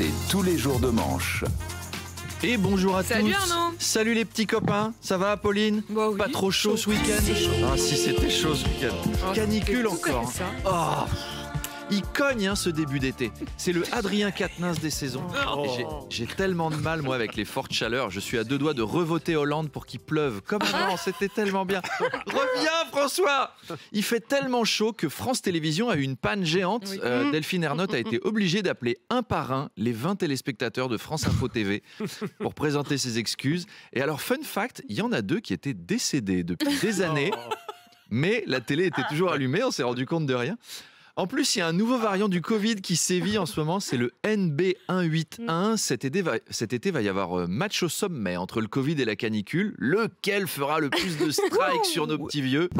c'est tous les jours de manche. Et bonjour à Salut tous. Arnaud. Salut les petits copains. Ça va Apolline? Bah oui. Pas trop chaud ce week-end? Ah si, c'était chaud ce week-end. Oh, Canicule c'est tout encore. comme ça. Oh, il cogne ce début d'été. C'est le Adrien Quatennens des saisons. Oh. Et j'ai tellement de mal moi avec les fortes chaleurs. Je suis à deux doigts de revoter Hollande pour qu'il pleuve. Comme avant, c'était tellement bien. Reviens François. Il fait tellement chaud que France Télévisions a eu une panne géante. Oui. Delphine Ernotte a été obligée d'appeler un par un les 20 téléspectateurs de France Info TV pour présenter ses excuses. Et alors, fun fact, il y en a 2 qui étaient décédés depuis des années. Mais la télé était toujours allumée, on s'est rendu compte de rien. En plus, il y a un nouveau variant du Covid qui sévit en ce moment, c'est le NB181. Cet été, va y avoir match au sommet entre le Covid et la canicule. Lequel fera le plus de strikes sur nos petits vieux?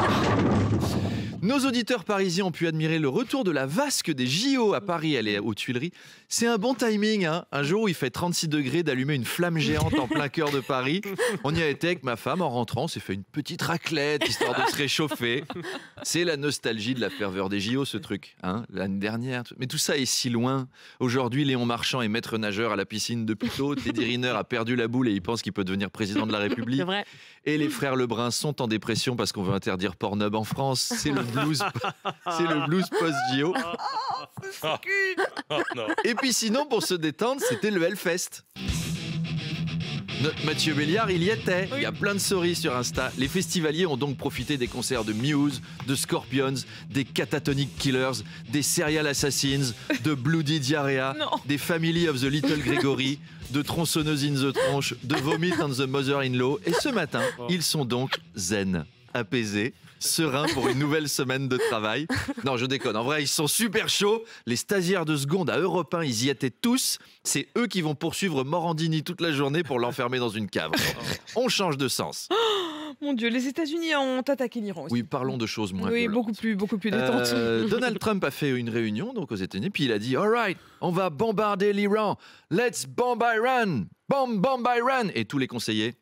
Nos auditeurs parisiens ont pu admirer le retour de la vasque des JO à Paris, elle est aux Tuileries. C'est un bon timing, hein. Un jour où il fait 36 degrés d'allumer une flamme géante en plein cœur de Paris. On y a été avec ma femme en rentrant, on s'est fait une petite raclette histoire de se réchauffer. C'est la nostalgie de la ferveur des JO ce truc, hein, l'année dernière. Mais tout ça est si loin. Aujourd'hui, Léon Marchand est maître nageur à la piscine de Puteaux. Teddy Riner a perdu la boule et il pense qu'il peut devenir président de la République. C'est vrai. Et les frères Lebrun sont en dépression parce qu'on veut interdire Pornhub en France. C'est le blues post-JO. Et puis sinon, pour se détendre, c'était le Hellfest. Notre Mathieu Béliard, il y était. Il y a plein de stories sur Insta. Les festivaliers ont donc profité des concerts de Muse, de Scorpions, des Catatonic Killers, des Serial Assassins, de Bloody Diarrhea, Non. des Family of the Little Gregory, de Tronçonneuse in the Tronche, de Vomit on the Mother-in-Law. Et ce matin, ils sont donc zen, apaisés, sereins pour une nouvelle semaine de travail. Non, je déconne. En vrai, ils sont super chauds. Les stagiaires de seconde à Europe 1, ils y étaient tous. C'est eux qui vont poursuivre Morandini toute la journée pour l'enfermer dans une cave. On change de sens. Mon Dieu, les États-Unis ont attaqué l'Iran aussi. Oui, parlons de choses moins Oui, violentes. beaucoup plus détentes. Donald Trump a fait une réunion donc aux États-Unis, puis il a dit « All right, on va bombarder l'Iran. Let's bomb Iran. Bomb Iran !» Et tous les conseillers...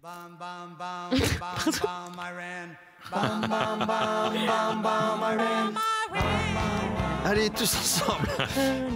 Allez, tous ensemble.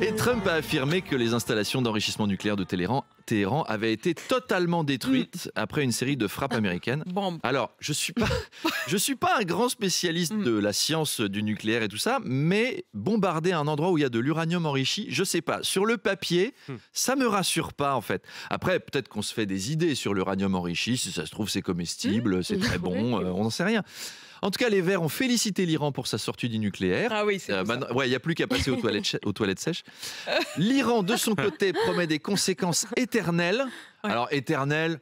Et Trump a affirmé que les installations d'enrichissement nucléaire de Téhéran avaient été totalement détruites après une série de frappes américaines. Bon. Alors, je suis pas un grand spécialiste de la science du nucléaire et tout ça, mais bombarder un endroit où il y a de l'uranium enrichi, je sais pas. Sur le papier, ça me rassure pas en fait. Après, peut-être qu'on se fait des idées sur l'uranium enrichi. Si ça se trouve, c'est comestible, c'est très bon, on n'en sait rien. En tout cas, les Verts ont félicité l'Iran pour sa sortie du nucléaire. Ah oui, c'est Maintenant, ouais, il n'y a plus qu'à passer aux toilettes sèches. L'Iran, de son côté, promet des conséquences éternelles. Ouais. Alors, éternelles,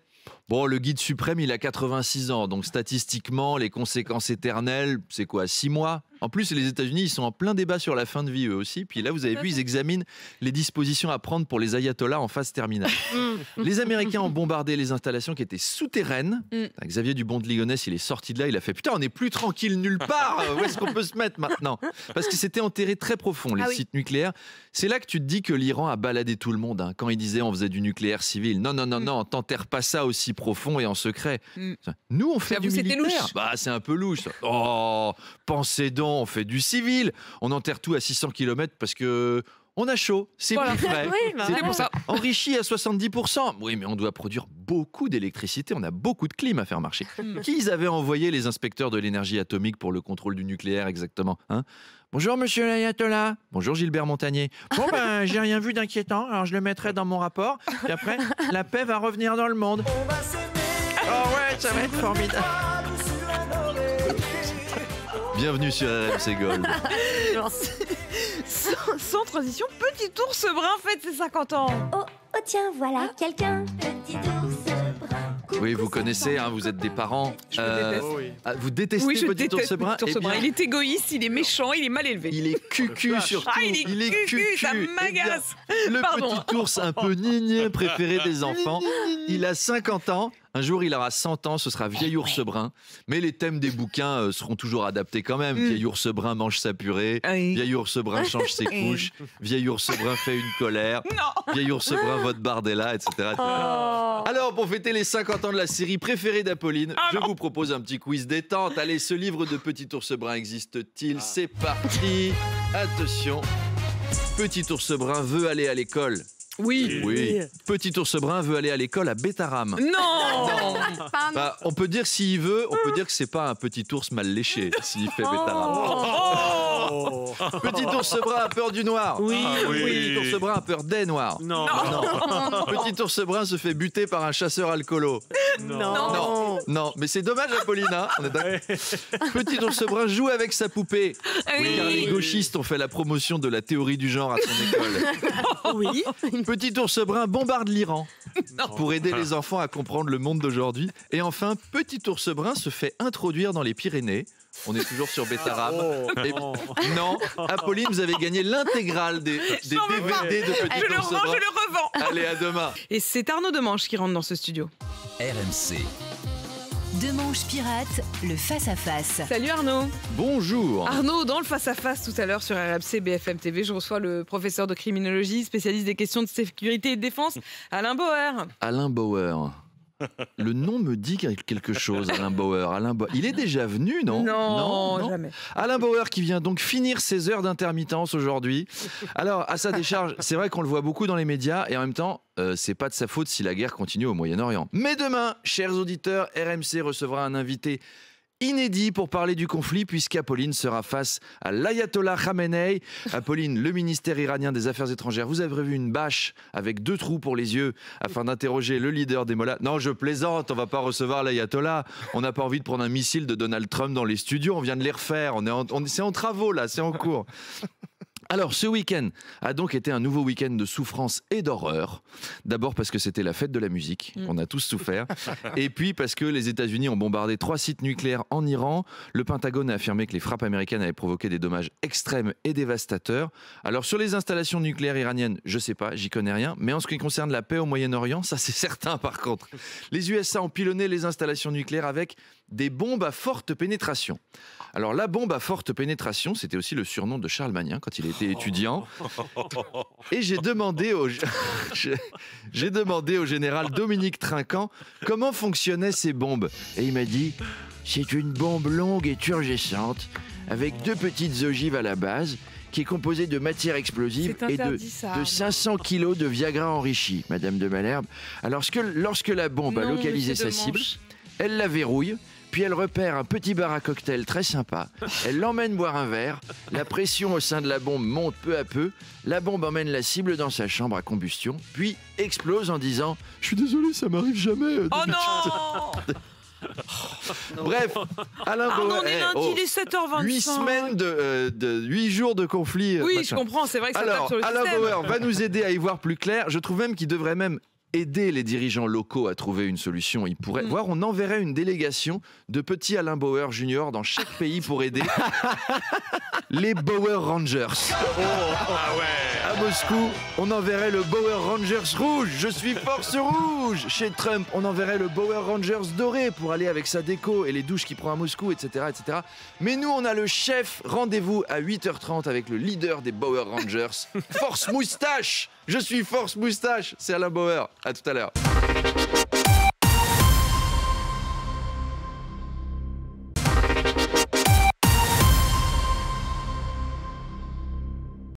bon, le guide suprême, il a 86 ans. Donc, statistiquement, les conséquences éternelles, c'est quoi, 6 mois? En plus, les États-Unis, ils sont en plein débat sur la fin de vie, eux aussi. Puis là, vous avez vu, ils examinent les dispositions à prendre pour les ayatollahs en phase terminale. Les Américains ont bombardé les installations qui étaient souterraines. Xavier Dubon de Ligonnès, il est sorti de là, il a fait « Putain, on n'est plus tranquille nulle part. Où est-ce qu'on peut se mettre maintenant ?» Parce que c'était enterré très profond, les sites nucléaires. C'est là que tu te dis que l'Iran a baladé tout le monde. Hein, quand il disait on faisait du nucléaire civil. Non, t'enterres pas ça aussi profond et en secret. Nous, on fait du militaire. louche. Bah, c'est un peu louche. Ça. Oh, pensez donc, on fait du civil. On enterre tout à 600 km parce que on a chaud, c'est plus frais. Oui, bah, C'est pour ça. Enrichi à 70%. Oui, mais on doit produire beaucoup d'électricité. On a beaucoup de clim à faire marcher. Qui avaient envoyé les inspecteurs de l'énergie atomique pour le contrôle du nucléaire exactement, hein? Bonjour monsieur l'ayatollah. Bonjour Gilbert Montagnier. Bon ben j'ai rien vu d'inquiétant, alors je le mettrai dans mon rapport. Puis après, la paix va revenir dans le monde. Oh ouais, ça va être formidable. Bienvenue sur RMC Gold. Sans transition, Petit ours brun fête ses 50 ans. Oh, tiens, voilà quelqu'un. Petit ours brun. Oui, vous connaissez, hein, vous êtes des parents. Je le déteste. Vous détestez Oui, je Petit déteste ours brun. Petit ours Eh bien, brun. Il est égoïste, il est méchant, il est mal élevé. il est cucu surtout. Ah, il est cucu, ça Eh bien, m'agace. le Pardon. petit ours un peu gnigné préféré des enfants. Il a 50 ans. Un jour, il aura 100 ans, ce sera Vieil ours brun. Mais les thèmes des bouquins seront toujours adaptés quand même. Vieil ours brun mange sa purée. Oui. Vieil ours brun change ses couches. Vieil ours brun fait une colère. Non. Vieil ours brun vote Bardella, etc. etc. Alors, pour fêter les 50 ans de la série préférée d'Apolline, je vous propose un petit quiz détente. Allez, ce livre de Petit ours brun existe-t-il? C'est parti. Attention. Petit ours brun veut aller à l'école. Oui. Petit ours brun veut aller à l'école à Bétarame. Non. Bah, on peut dire s'il veut, on peut dire que c'est pas un petit ours mal léché s'il fait Bétarame. Oh. Petit ours brun a peur du noir. Petit ours brun a peur des noirs. Non. Petit ours brun se fait buter par un chasseur alcoolo. Non, mais c'est dommage, Apolline. Hein, on est d'accord. Petit ours brun joue avec sa poupée. Car les gauchistes ont fait la promotion de la théorie du genre à son école. Oui. Petit ours brun bombarde l'Iran pour aider les enfants à comprendre le monde d'aujourd'hui. Et enfin, petit ours brun se fait introduire dans les Pyrénées. On est toujours sur Bétarame. Non, Apolline, vous avez gagné l'intégrale des DVD de Petit ours brun. Je le revends. Allez, à demain. Et c'est Arnaud Demanche qui rentre dans ce studio. RMC. Demanche pirate, le face-à-face. Salut Arnaud. Bonjour. Arnaud, dans le face-à-face tout à l'heure sur RMC BFM TV, je reçois le professeur de criminologie, spécialiste des questions de sécurité et de défense, Alain Bauer. Alain Bauer. Le nom me dit quelque chose, Alain Bauer. Il est déjà venu, non? Non, jamais. Alain Bauer qui vient donc finir ses heures d'intermittence aujourd'hui. Alors, à sa décharge, c'est vrai qu'on le voit beaucoup dans les médias et en même temps, c'est pas de sa faute si la guerre continue au Moyen-Orient. Mais demain, chers auditeurs, RMC recevra un invité inédit pour parler du conflit puisqu'Apolline sera face à l'ayatollah Khamenei. Apolline, le ministère iranien des Affaires étrangères, vous avez vu une bâche avec 2 trous pour les yeux afin d'interroger le leader des mollahs. Non, je plaisante, on va pas recevoir l'ayatollah. On n'a pas envie de prendre un missile de Donald Trump dans les studios, on vient de les refaire. C'est en travaux là, c'est en cours. Alors, ce week-end a donc été un nouveau week-end de souffrance et d'horreur. D'abord parce que c'était la fête de la musique, on a tous souffert. Et puis parce que les États-Unis ont bombardé 3 sites nucléaires en Iran. Le Pentagone a affirmé que les frappes américaines avaient provoqué des dommages extrêmes et dévastateurs. Alors, sur les installations nucléaires iraniennes, je sais pas, j'y connais rien. Mais en ce qui concerne la paix au Moyen-Orient, ça c'est certain par contre. Les USA ont pilonné les installations nucléaires avec des bombes à forte pénétration. Alors, la bombe à forte pénétration, c'était aussi le surnom de Charles Magnin quand il était étudiant. Et j'ai demandé au général Dominique Trinquant comment fonctionnaient ces bombes. Et il m'a dit, c'est une bombe longue et turgescente avec 2 petites ogives à la base qui est composée de matière explosive et de 500 kilos de Viagra enrichi, Madame de Malherbe. Alors, lorsque la bombe a localisé sa cible, elle la verrouille. Puis elle repère un petit bar à cocktail très sympa. Elle l'emmène boire un verre. La pression au sein de la bombe monte peu à peu. La bombe emmène la cible dans sa chambre à combustion. Puis explose en disant « Je suis désolé, ça m'arrive jamais. » Oh non. Bref, Alain Bauer. On est lundi, il est 7h25. 8 semaines 8 jours de conflit. Oui, machin. je comprends, c'est vrai que ça Alors, tape sur le Alain système. Bauer va nous aider à y voir plus clair. Je trouve même qu'il devrait même aider les dirigeants locaux à trouver une solution. Il pourrait voir, on enverrait une délégation de petits Alain Bauer Junior dans chaque pays pour aider les Bauer Rangers. À Moscou, on enverrait le Bauer Rangers rouge. Je suis force rouge. Chez Trump, on enverrait le Bauer Rangers doré pour aller avec sa déco et les douches qu'il prend à Moscou, etc., etc. Mais nous, on a le chef. Rendez-vous à 8h30 avec le leader des Bauer Rangers, Force Moustache. Je suis Force Moustache. C'est Alain Bauer. À tout à l'heure.